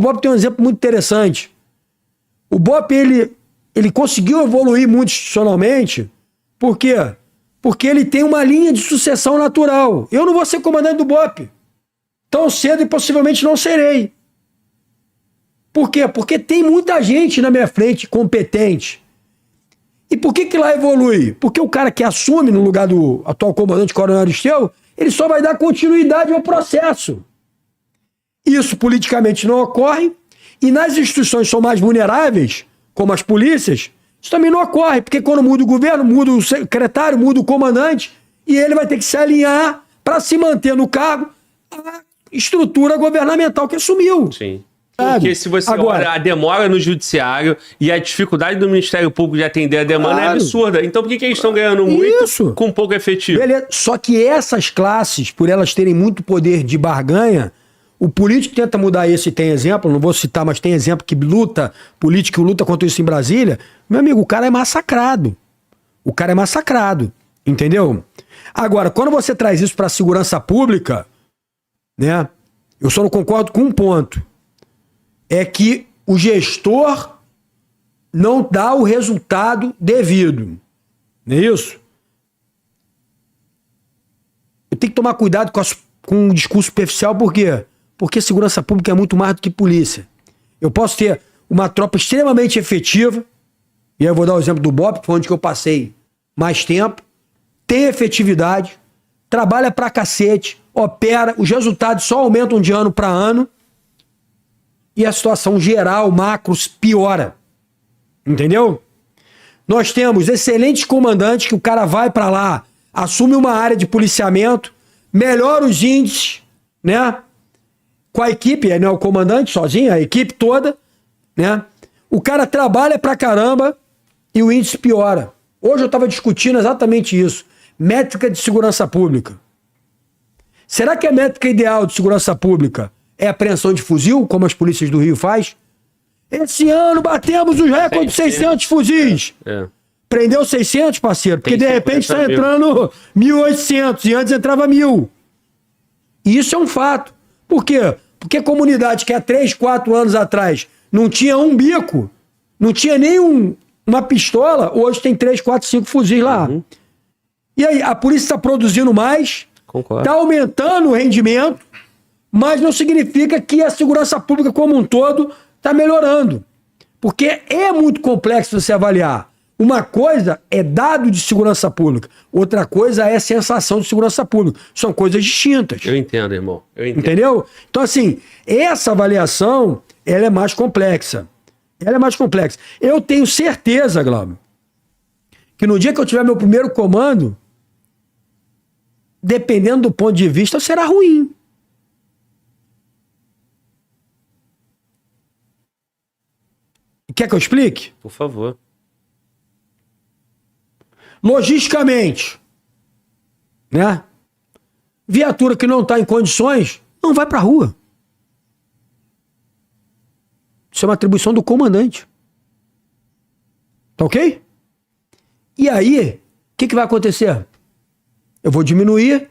O BOPE tem um exemplo muito interessante. O BOPE, ele conseguiu evoluir muito institucionalmente. Por quê? Porque ele tem uma linha de sucessão natural. Eu não vou ser comandante do BOPE tão cedo e possivelmente não serei. Por quê? Porque tem muita gente na minha frente competente. E por que lá evolui? Porque o cara que assume no lugar do atual comandante Coronel Aristeu, ele só vai dar continuidade ao processo. Isso politicamente não ocorre, e nas instituições que são mais vulneráveis, como as polícias, isso também não ocorre, porque quando muda o governo, muda o secretário, muda o comandante, e ele vai ter que se alinhar para se manter no cargo a estrutura governamental que assumiu. Sim. Porque se você olha a demora no judiciário e a dificuldade do Ministério Público de atender a demanda é absurda. Então por que eles estão ganhando muito com pouco efetivo? Beleza. Só que essas classes, por elas terem muito poder de barganha, o político tenta mudar isso e tem exemplo, não vou citar, mas tem exemplo que luta, político luta contra isso em Brasília. Meu amigo, o cara é massacrado. O cara é massacrado. Entendeu? Agora, quando você traz isso para a segurança pública, né? Eu só não concordo com um ponto. É que o gestor não dá o resultado devido. Não é isso? Eu tenho que tomar cuidado com o discurso superficial, por quê? Porque segurança pública é muito mais do que polícia. Eu posso ter uma tropa extremamente efetiva, e aí eu vou dar o exemplo do BOPE, que foi onde que eu passei mais tempo, tem efetividade, trabalha pra cacete, opera, os resultados só aumentam de ano para ano, e a situação geral, macro, piora. Entendeu? Nós temos excelentes comandantes que o cara vai para lá, assume uma área de policiamento, melhora os índices, né? Com a equipe, não é o comandante sozinho, a equipe toda, né? O cara trabalha pra caramba e o índice piora. Hoje eu estava discutindo exatamente isso. Métrica de segurança pública. Será que a métrica ideal de segurança pública é apreensão de fuzil, como as polícias do Rio faz? Esse ano batemos os recordes de 600 fuzis. Prendeu 600, parceiro, porque de repente está entrando 1.800 e antes entrava 1.000. Isso é um fato. Por quê? Porque a comunidade que há 3, 4 anos atrás não tinha um bico, não tinha nem uma pistola, hoje tem 3, 4, 5 fuzis lá. E aí, a polícia está produzindo mais, está aumentando o rendimento, mas não significa que a segurança pública como um todo está melhorando. Porque é muito complexo você avaliar. Uma coisa é dado de segurança pública, outra coisa é sensação de segurança pública. São coisas distintas. Eu entendo, irmão. Eu entendo. Entendeu? Então, assim, essa avaliação, ela é mais complexa. Ela é mais complexa. Eu tenho certeza, Glauber, que no dia que eu tiver meu primeiro comando, dependendo do ponto de vista, será ruim. Quer que eu explique? Por favor. Logisticamente, né? Viatura que não está em condições, não vai para a rua. Isso é uma atribuição do comandante. Tá ok? E aí, o que vai acontecer? Eu vou diminuir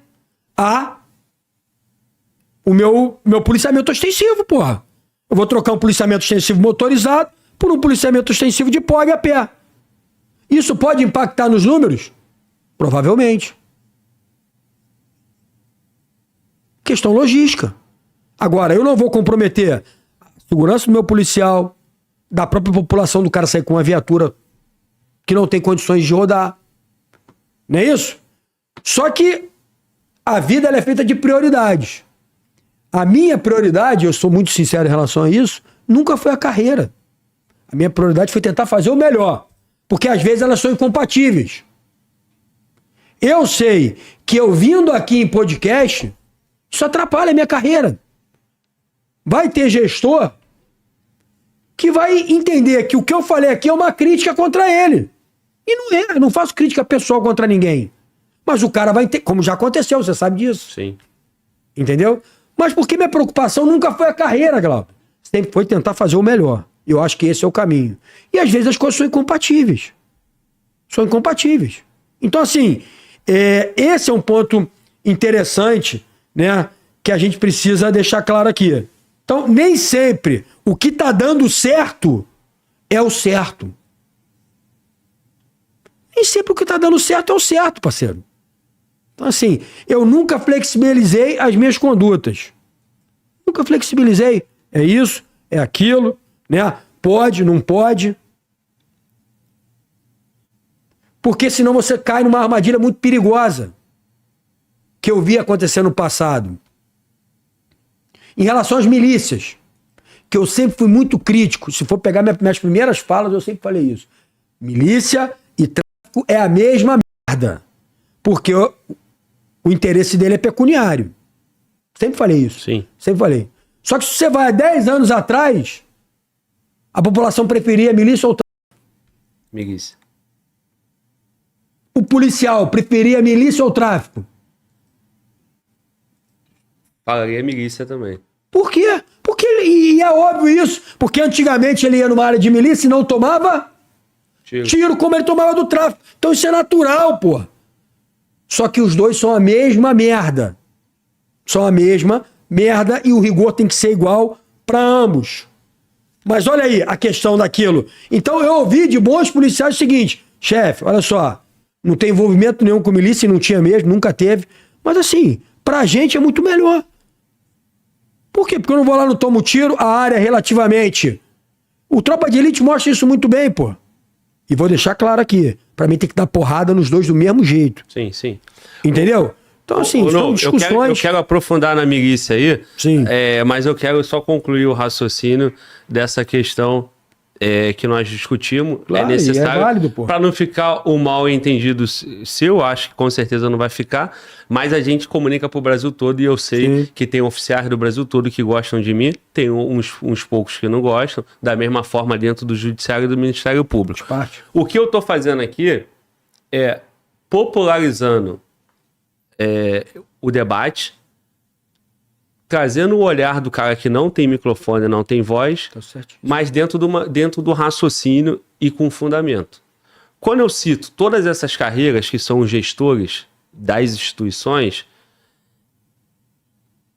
o meu policiamento ostensivo, porra. Eu vou trocar um policiamento ostensivo motorizado por um policiamento ostensivo de POG a pé. Isso pode impactar nos números? Provavelmente. Questão logística. Agora, eu não vou comprometer a segurança do meu policial, da própria população do cara sair com uma viatura que não tem condições de rodar. Não é isso? Só que a vida ela é feita de prioridades. A minha prioridade, eu sou muito sincero em relação a isso, nunca foi a carreira. A minha prioridade foi tentar fazer o melhor. Porque às vezes elas são incompatíveis. Eu sei que eu vindo aqui em podcast, isso atrapalha a minha carreira. Vai ter gestor que vai entender que o que eu falei aqui é uma crítica contra ele. E não é, eu não faço crítica pessoal contra ninguém. Mas o cara vai ter, como já aconteceu, você sabe disso. Sim. Entendeu? Mas porque minha preocupação nunca foi a carreira, Glauber. Sempre foi tentar fazer o melhor. Eu acho que esse é o caminho. E às vezes as coisas são incompatíveis. São incompatíveis. Então, assim, esse é um ponto interessante, né? Que a gente precisa deixar claro aqui. Então, nem sempre o que tá dando certo é o certo. Nem sempre o que tá dando certo é o certo, parceiro. Então, assim, eu nunca flexibilizei as minhas condutas. Nunca flexibilizei. É isso, é aquilo, né? Pode, não pode. Porque senão você cai numa armadilha muito perigosa que eu vi acontecer no passado. Em relação às milícias, que eu sempre fui muito crítico. Se for pegar minhas primeiras falas, eu sempre falei isso. Milícia e tráfico é a mesma merda. Porque o interesse dele é pecuniário. Sempre falei isso. Sim. Sempre falei. Só que se você vai há 10 anos atrás, a população preferia milícia ou tráfico? Milícia. O policial preferia milícia ou tráfico? Falaria milícia também. Por quê? Porque e é óbvio isso. Porque antigamente ele ia numa área de milícia e não tomava tiro como ele tomava do tráfico. Então isso é natural, pô. Só que os dois são a mesma merda. São a mesma merda e o rigor tem que ser igual para ambos. Mas olha aí a questão daquilo. Então eu ouvi de bons policiais o seguinte: chefe, olha só, não tem envolvimento nenhum com milícia, não tinha mesmo, nunca teve. Mas assim, pra gente é muito melhor. Por quê? Porque eu não vou lá, não tomo tiro, a área relativamente. O Tropa de Elite mostra isso muito bem, pô. E vou deixar claro aqui, pra mim tem que dar porrada nos dois do mesmo jeito. Sim, sim. Entendeu? Então, assim, são discussões. Eu quero aprofundar na milícia aí, Sim. Mas eu quero só concluir o raciocínio dessa questão que nós discutimos. Claro, é necessário, é válido, pô. para não ficar o mal entendido seu, acho que com certeza não vai ficar, mas a gente comunica para o Brasil todo e eu sei que tem oficiais do Brasil todo que gostam de mim, tem uns poucos que não gostam, da mesma forma dentro do Judiciário e do Ministério Público. O que eu estou fazendo aqui é popularizando o debate, trazendo o olhar do cara que não tem microfone, não tem voz, mas dentro do raciocínio e com fundamento. Quando eu cito todas essas carreiras que são os gestores das instituições,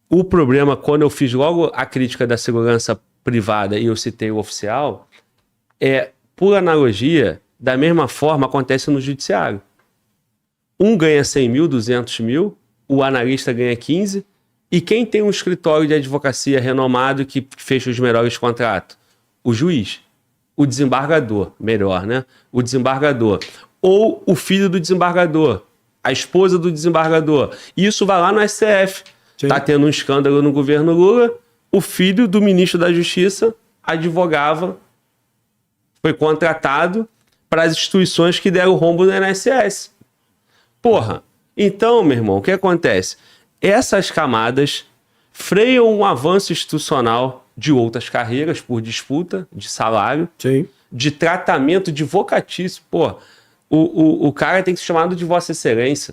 o problema, quando eu fiz logo a crítica da segurança privada e eu citei o oficial, por analogia, da mesma forma acontece no judiciário. Um ganha 100 mil, 200 mil, o analista ganha 15, e quem tem um escritório de advocacia renomado que fecha os melhores contratos? O juiz. O desembargador, melhor, né? O desembargador. Ou o filho do desembargador. A esposa do desembargador. Isso vai lá no STF. Sim. Tá tendo um escândalo no governo Lula. O filho do ministro da Justiça advogava, foi contratado para as instituições que deram rombo no INSS. Porra. Então, meu irmão, o que acontece? Essas camadas freiam um avanço institucional de outras carreiras por disputa de salário, Sim. de tratamento de vocatício. Pô, o cara tem que ser chamado de Vossa Excelência.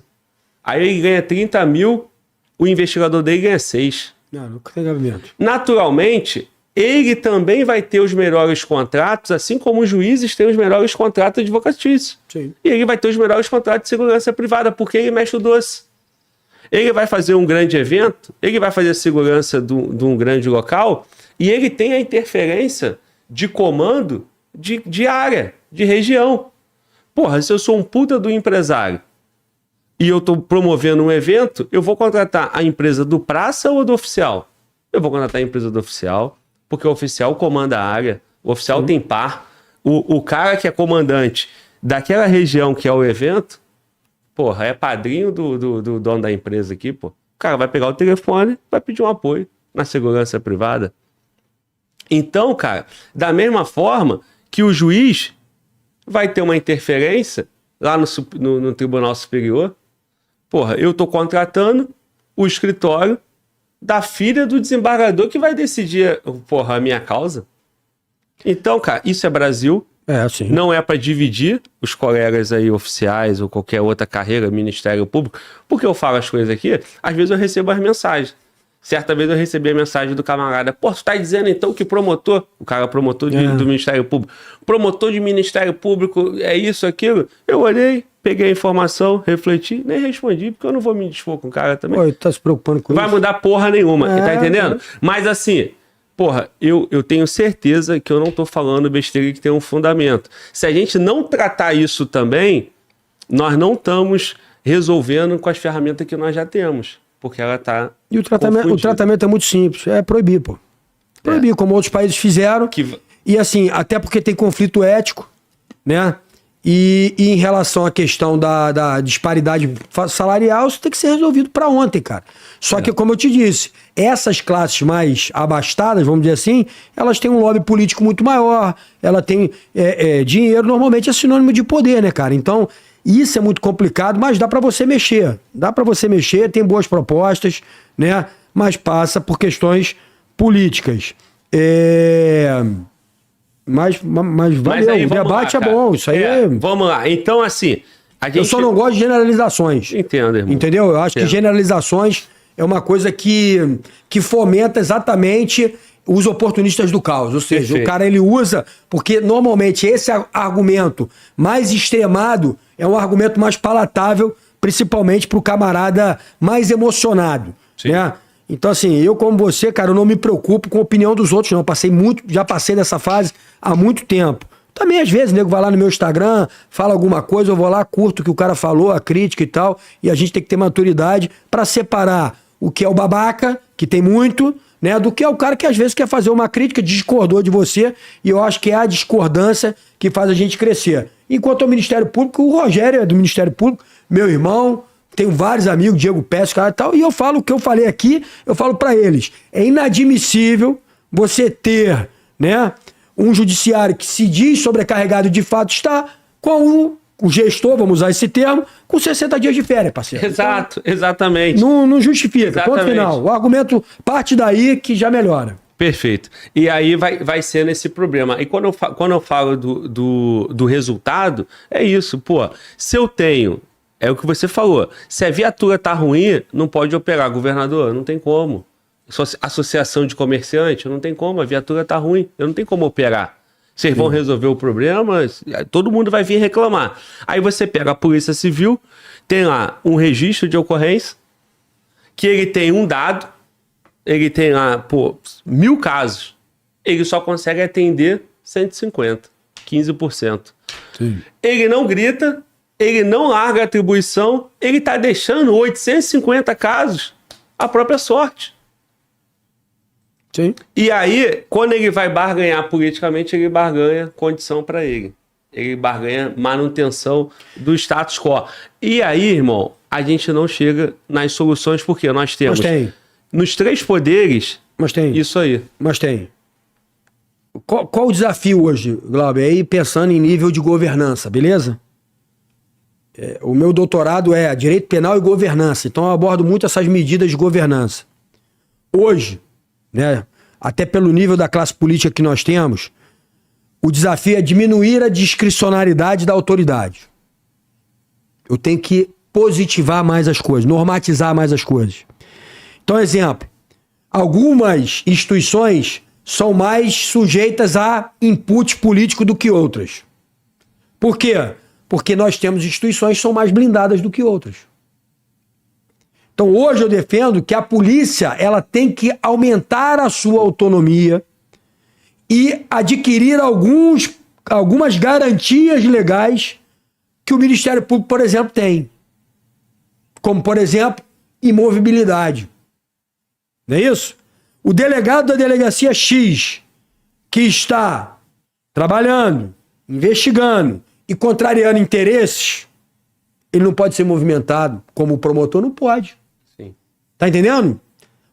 Aí ele ganha 30 mil, o investigador dele ganha 6. Não, nunca tem gabinete. Naturalmente, ele também vai ter os melhores contratos, assim como os juízes têm os melhores contratos de vocatício. Sim. E ele vai ter os melhores contratos de segurança privada, porque ele mexe o doce. Ele vai fazer um grande evento, ele vai fazer a segurança de um grande local e ele tem a interferência de comando de área, de região. Porra, se eu sou um puta do empresário e eu estou promovendo um evento, eu vou contratar a empresa do praça ou do oficial? Eu vou contratar a empresa do oficial, porque o oficial comanda a área, o oficial tem par. O cara que é comandante daquela região que é o evento, porra, é padrinho do dono da empresa aqui, pô. O cara vai pegar o telefone, vai pedir um apoio na segurança privada. Então, cara, da mesma forma que o juiz vai ter uma interferência lá no Tribunal Superior, porra, eu tô contratando o escritório da filha do desembargador que vai decidir, porra, a minha causa. Então, cara, isso é Brasil. Sim. Não é para dividir os colegas aí oficiais ou qualquer outra carreira, Ministério Público. Porque eu falo as coisas aqui, às vezes eu recebo as mensagens. Certa vez eu recebi a mensagem do camarada: pô, tu tá dizendo então que promotor, o cara promotor do Ministério Público, promotor de Ministério Público é isso, aquilo? Eu olhei, peguei a informação, refleti, nem respondi, porque eu não vou me dispor com o cara também. Pô, tá se preocupando com isso? Vai mudar porra nenhuma, tá entendendo? Mas assim, porra, eu tenho certeza que eu não tô falando besteira que tem um fundamento. Se a gente não tratar isso também, nós não estamos resolvendo com as ferramentas que nós já temos. Porque ela tá E o tratamento é muito simples, é proibir, pô. Proibir, como outros países fizeram. E assim, até porque tem conflito ético, né? E em relação à questão da disparidade salarial, isso tem que ser resolvido para ontem, cara. Só que, como eu te disse, essas classes mais abastadas, vamos dizer assim, elas têm um lobby político muito maior, ela tem dinheiro, normalmente é sinônimo de poder, né, cara? Então, isso é muito complicado, mas dá para você mexer. Dá para você mexer, tem boas propostas, né? Mas passa por questões políticas. Mas valeu, aí, o debate lá, é bom, isso aí Vamos lá, então assim... Eu só não gosto de generalizações. Entendo, irmão. Entendeu? Eu acho que generalizações é uma coisa que fomenta exatamente os oportunistas do caos. Ou seja, o cara ele usa... Porque normalmente esse argumento mais extremado é um argumento mais palatável, principalmente para o camarada mais emocionado. Né? Então, assim, eu como você, cara, eu não me preocupo com a opinião dos outros, não. Já passei dessa fase há muito tempo. Também, às vezes, o nego vai lá no meu Instagram, fala alguma coisa, eu vou lá, curto o que o cara falou, a crítica e tal, e a gente tem que ter maturidade para separar o que é o babaca, que tem muito, né, do que é o cara que às vezes quer fazer uma crítica, discordou de você, e eu acho que é a discordância que faz a gente crescer. Enquanto ao Ministério Público, o Rogério é do Ministério Público, meu irmão, tenho vários amigos, Diego Pérez, cara e tal, e eu falo o que eu falei aqui, eu falo para eles. É inadmissível você ter, né, um judiciário que se diz sobrecarregado de fato está com o gestor, vamos usar esse termo, com 60 dias de férias, parceiro. Exato, exatamente. Não justifica, exatamente. Ponto final. O argumento parte daí que já melhora. Perfeito. E aí vai ser nesse problema. E quando eu falo do resultado, é isso, pô. Se eu tenho, é o que você falou, se a viatura tá ruim, não pode operar. Governador, não tem como. Associação de comerciantes, não tem como, a viatura tá ruim, eu não tenho como operar. Vocês vão resolver o problema, todo mundo vai vir reclamar. Aí você pega a Polícia Civil, tem lá um registro de ocorrência, que ele tem um dado, ele tem lá, 1000 casos, ele só consegue atender 150, 15%. Sim. Ele não grita, ele não larga a atribuição, ele tá deixando 850 casos à própria sorte. Sim. E aí, quando ele vai barganhar politicamente, ele barganha condição para ele. Ele barganha manutenção do status quo. E aí, irmão, a gente não chega nas soluções, porque nós temos nos 3 poderes isso aí. Mas tem. Qual o desafio hoje, Glauber? Aí pensando em nível de governança, beleza? O meu doutorado é Direito Penal e Governança. Então eu abordo muito essas medidas de governança. Hoje, né, até pelo nível da classe política que nós temos, o desafio é diminuir a discricionariedade da autoridade. Eu tenho que positivar mais as coisas, normatizar mais as coisas. Então, exemplo, algumas instituições são mais sujeitas a input político do que outras. Por quê? Porque nós temos instituições que são mais blindadas do que outras. Então hoje eu defendo que a polícia ela tem que aumentar a sua autonomia e adquirir algumas garantias legais que o Ministério Público, por exemplo, tem. Como, por exemplo, imovibilidade. Não é isso? O delegado da delegacia X, que está trabalhando, investigando e contrariando interesses, ele não pode ser movimentado. Como o promotor não pode. Tá entendendo?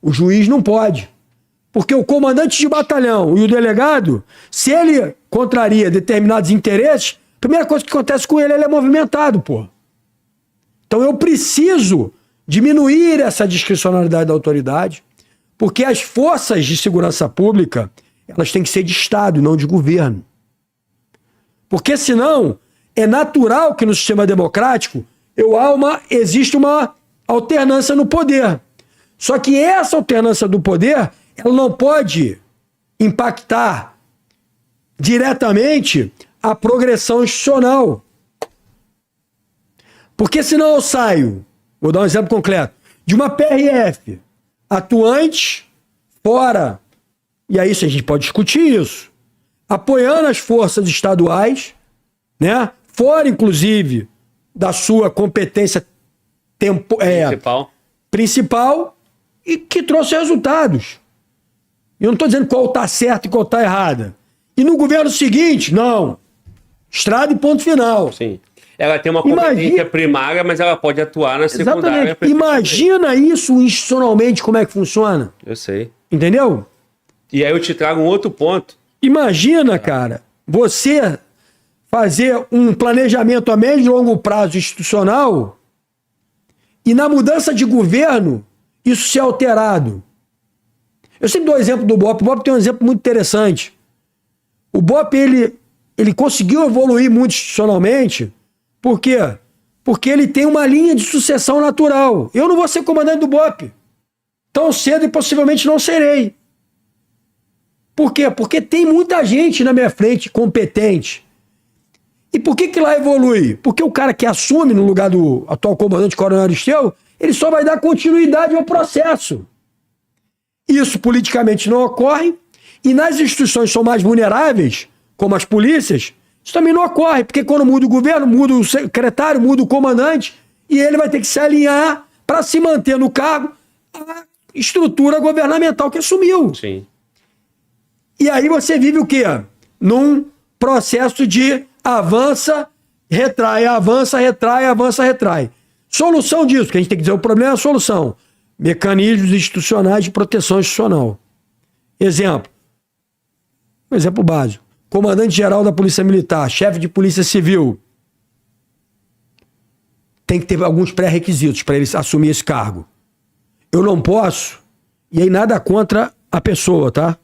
O juiz não pode. Porque o comandante de batalhão e o delegado, se ele contraria determinados interesses, a primeira coisa que acontece com ele é movimentado, pô. Então eu preciso diminuir essa discricionalidade da autoridade, porque as forças de segurança pública, elas têm que ser de Estado e não de governo. Porque senão, é natural que no sistema democrático existe uma alternância no poder. Só que essa alternância do poder, ela não pode impactar diretamente a progressão institucional. Porque senão eu saio, vou dar um exemplo concreto, de uma PRF atuante fora e aí a gente pode discutir isso, apoiando as forças estaduais, né? Fora, inclusive, da sua competência principal e que trouxe resultados. Eu não estou dizendo qual está certo e qual está errada. E no governo seguinte, não. Estrada e ponto final. Sim. Ela tem uma competência primária, mas ela pode atuar na secundária. Exatamente. Imagina isso institucionalmente, como é que funciona. Eu sei. Entendeu? E aí eu te trago um outro ponto. Imagina, cara, você fazer um planejamento a médio e longo prazo institucional e na mudança de governo isso ser alterado. Eu sempre dou o exemplo do BOP. O BOP tem um exemplo muito interessante. O BOP, ele conseguiu evoluir muito institucionalmente. Por quê? Porque ele tem uma linha de sucessão natural. Eu não vou ser comandante do BOP tão cedo e possivelmente não serei. Por quê? Porque tem muita gente na minha frente competente. E por que lá evolui? Porque o cara que assume no lugar do atual comandante Coronel Aristeu, ele só vai dar continuidade ao processo. Isso politicamente não ocorre, e nas instituições que são mais vulneráveis, como as polícias, isso também não ocorre, porque quando muda o governo, muda o secretário, muda o comandante, e ele vai ter que se alinhar para se manter no cargo a estrutura governamental que assumiu. Sim. E aí você vive o quê? Num processo de avança, retrai, avança, retrai, avança, retrai. Solução disso, que a gente tem que dizer, o problema é a solução. Mecanismos institucionais de proteção institucional. Exemplo. Um exemplo básico. Comandante-geral da Polícia Militar, chefe de Polícia Civil. Tem que ter alguns pré-requisitos para ele assumir esse cargo. Eu não posso, e aí nada contra a pessoa, tá?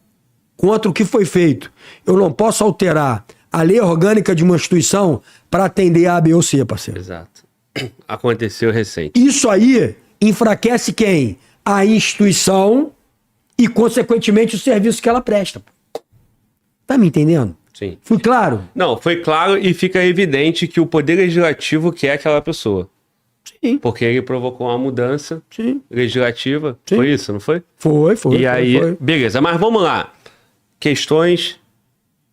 Contra o que foi feito. Eu não posso alterar a lei orgânica de uma instituição para atender a B ou C, parceiro. Exato. Aconteceu recente. Isso aí enfraquece quem? A instituição e, consequentemente, o serviço que ela presta. Tá me entendendo? Sim. Fui claro? Não, foi claro e fica evidente que o Poder Legislativo quer aquela pessoa. Sim. Porque ele provocou uma mudança legislativa. Sim. Foi isso, não foi? Foi. E aí, beleza. Mas vamos lá. Questões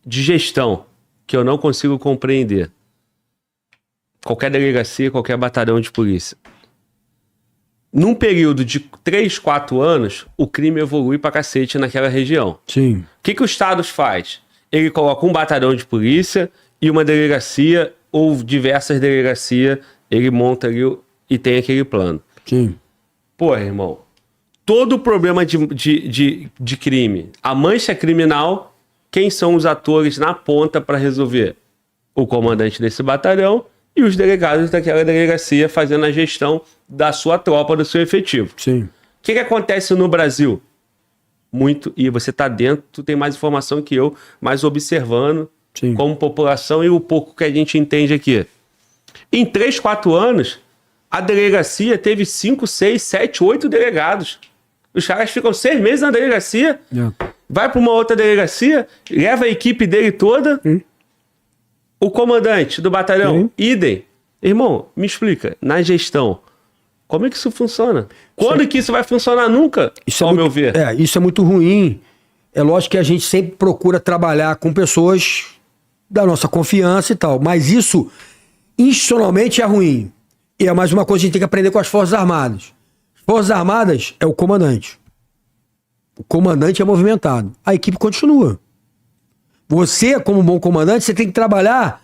de gestão que eu não consigo compreender. Qualquer delegacia, qualquer batalhão de polícia. Num período de 3, 4 anos, o crime evolui pra cacete naquela região. Sim. O que o Estado faz? Ele coloca um batalhão de polícia e uma delegacia ou diversas delegacias, ele monta ali e tem aquele plano. Sim. Pô, irmão, todo problema de crime, a mancha criminal, quem são os atores na ponta para resolver? O comandante desse batalhão e os delegados daquela delegacia fazendo a gestão da sua tropa, do seu efetivo. Sim. O que acontece no Brasil? Muito, e você tá dentro, tu tem mais informação que eu, mas observando Sim. como população e o pouco que a gente entende aqui. Em 3, 4 anos, a delegacia teve 5, 6, 7, 8 delegados. Os caras ficam 6 meses na delegacia, vai para uma outra delegacia, leva a equipe dele toda, o comandante do batalhão, idem. Irmão, me explica, na gestão, como é que isso funciona? Quando que isso vai funcionar? Nunca, ao meu ver. Isso é muito ruim. É lógico que a gente sempre procura trabalhar com pessoas da nossa confiança e tal, mas isso institucionalmente é ruim. E é mais uma coisa que a gente tem que aprender com as Forças Armadas. As Forças Armadas é o comandante. O comandante é movimentado. A equipe continua. Você, como bom comandante, você tem que trabalhar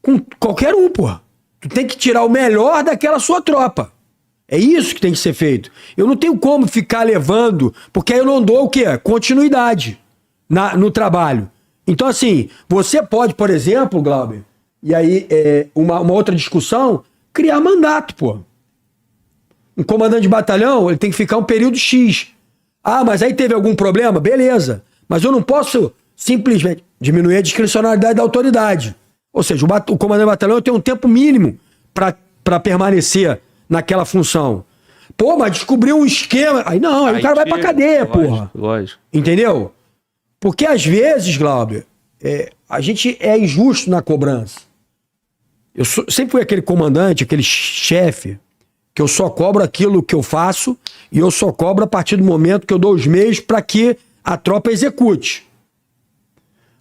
com qualquer um, pô. Tu tem que tirar o melhor daquela sua tropa. É isso que tem que ser feito. Eu não tenho como ficar levando, porque aí eu não dou o quê? Continuidade no trabalho. Então, assim, você pode, por exemplo, Glauber, e aí uma outra discussão, criar mandato, pô. Um comandante de batalhão, ele tem que ficar um período X. Ah, mas aí teve algum problema? Beleza. Mas eu não posso simplesmente diminuir a discricionalidade da autoridade. Ou seja, o comandante de batalhão tem um tempo mínimo para permanecer naquela função. Pô, mas descobriu um esquema. Aí não, aí o cara vai pra cadeia, porra. Lógico. Entendeu? Porque às vezes, Glauber, a gente é injusto na cobrança. Eu sempre fui aquele comandante, aquele chefe, que eu só cobro aquilo que eu faço e eu só cobro a partir do momento que eu dou os meios para que a tropa execute.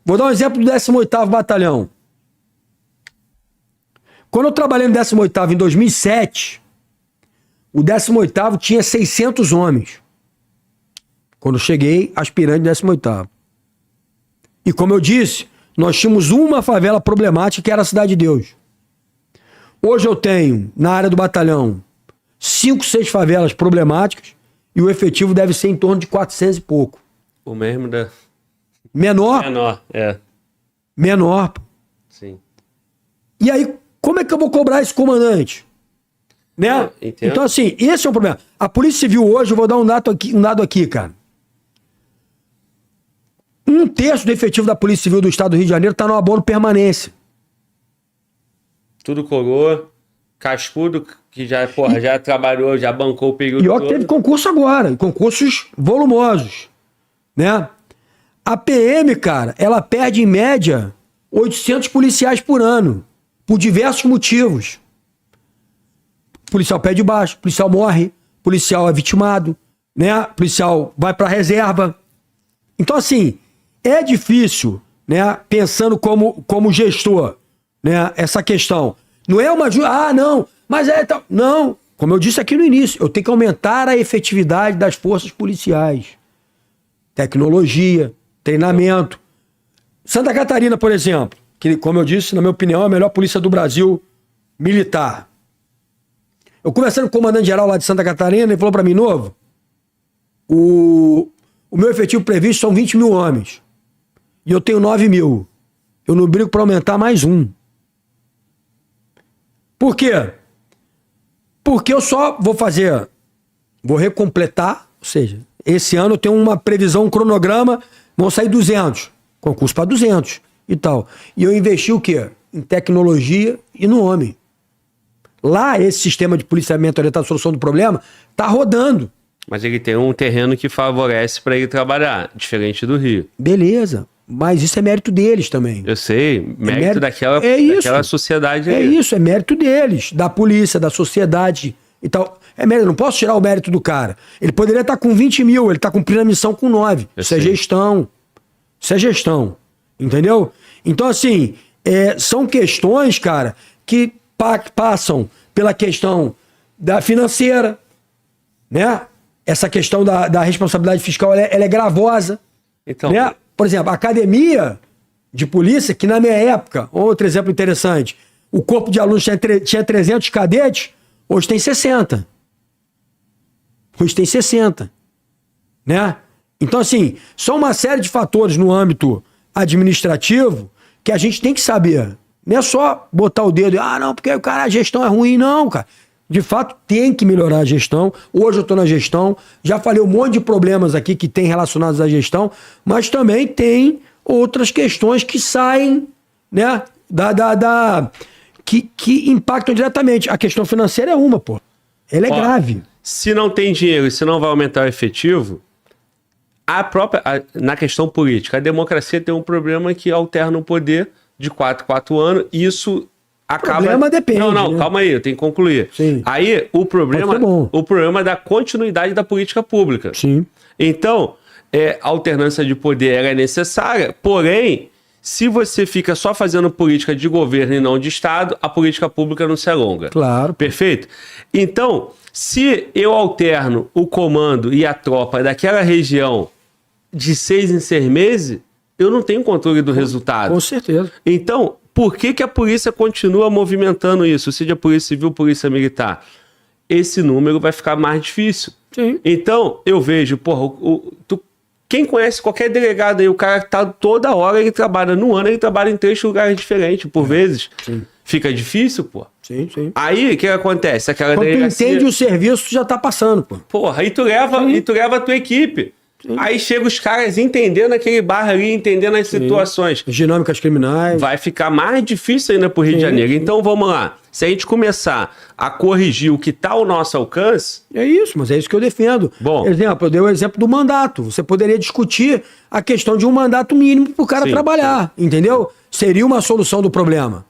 Vou dar um exemplo do 18º Batalhão. Quando eu trabalhei no 18º em 2007, o 18º tinha 600 homens. Quando eu cheguei, aspirante do 18º. E como eu disse, nós tínhamos uma favela problemática que era a Cidade de Deus. Hoje eu tenho, na área do batalhão, 5, 6 favelas problemáticas e o efetivo deve ser em torno de 400 e pouco. O mesmo da... Menor? Menor, é. Menor. Sim. E aí, como é que eu vou cobrar esse comandante? Né? Entendo. Então, assim, esse é o problema. A Polícia Civil hoje, eu vou dar um dado aqui, cara. 1/3 do efetivo da Polícia Civil do Estado do Rio de Janeiro está no abono permanência. Tudo coroa, cascudo, que já, porra, já trabalhou, já bancou o período E ó, todo. teve concurso agora, concursos volumosos, né? A PM, cara, ela perde em média 800 policiais por ano, por diversos motivos. O policial pede baixo, o policial morre, o policial é vitimado, né? O policial vai pra reserva. Então, assim, é difícil, né? Pensando como gestor, né? Essa questão. Não é uma... não, mas é... Não, como eu disse aqui no início, eu tenho que aumentar a efetividade das forças policiais. Tecnologia, treinamento. Santa Catarina, por exemplo, que, como eu disse, na minha opinião, é a melhor polícia do Brasil militar. Eu conversando com o comandante-geral lá de Santa Catarina, ele falou pra mim, Novo, o meu efetivo previsto são 20 mil homens. E eu tenho 9 mil. Eu não brigo pra aumentar mais um. Por quê? Porque eu só vou recompletar, ou seja, esse ano eu tenho uma previsão, um cronograma, vão sair 200, concurso para 200 e tal. E eu investi o quê? Em tecnologia e no homem. Lá, esse sistema de policiamento orientado à solução do problema tá rodando. Mas ele tem um terreno que favorece para ele trabalhar, diferente do Rio. Beleza, mas isso é mérito deles também. Eu sei, mérito daquela sociedade aí. É aí. isso, é mérito deles, da polícia, da sociedade e tal. É mérito, eu não posso tirar o mérito do cara. Ele poderia estar com 20 mil, ele está cumprindo a missão com 9. Isso é gestão. Isso é gestão. Entendeu? Então, assim, são questões, cara, que passam pela questão da financeira, né? Essa questão da responsabilidade fiscal, ela é gravosa. Então, né? Por exemplo, a academia de polícia, que na minha época, outro exemplo interessante, o corpo de alunos tinha 300 cadetes, hoje tem 60. Hoje tem 60. Né? Então, assim, são uma série de fatores no âmbito administrativo que a gente tem que saber. Não é só botar o dedo e, não, porque a gestão é ruim, não, cara. De fato, tem que melhorar a gestão. Hoje eu estou na gestão, já falei um monte de problemas aqui que tem relacionados à gestão, mas também tem outras questões que saem, né, que impactam diretamente. A questão financeira é uma, pô. Ela é grave. Se não tem dinheiro e se não vai aumentar o efetivo, na questão política, a democracia tem um problema que alterna o poder de 4 anos, e isso acaba... O problema depende. Não, né? Calma aí, eu tenho que concluir. Sim. Aí, o problema é da continuidade da política pública. Sim. Então, a alternância de poder ela é necessária, porém, se você fica só fazendo política de governo e não de Estado, a política pública não se alonga. Claro. Perfeito? Então, se eu alterno o comando e a tropa daquela região de 6 em 6 meses, eu não tenho controle do resultado. Com certeza. Então, por que a polícia continua movimentando isso? Seja Polícia Civil, Polícia Militar. Esse número vai ficar mais difícil. Sim. Então, eu vejo, quem conhece qualquer delegado aí, o cara tá toda hora, ele trabalha no ano, ele trabalha em 3 lugares diferentes, por vezes. Sim. Fica difícil, pô. Sim. Aí, o que acontece? Aquela Quando delegacia... tu entende o serviço, tu já tá passando, pô. Porra, aí tu leva a tua equipe. Sim. Aí chega os caras entendendo aquele bairro ali, entendendo as situações. As dinâmicas criminais. Vai ficar mais difícil ainda pro Rio de Janeiro. Então vamos lá. Se a gente começar a corrigir o que está ao nosso alcance... É isso, mas é isso que eu defendo. Bom, exemplo, eu dei o exemplo do mandato. Você poderia discutir a questão de um mandato mínimo pro cara trabalhar, entendeu? Seria uma solução do problema.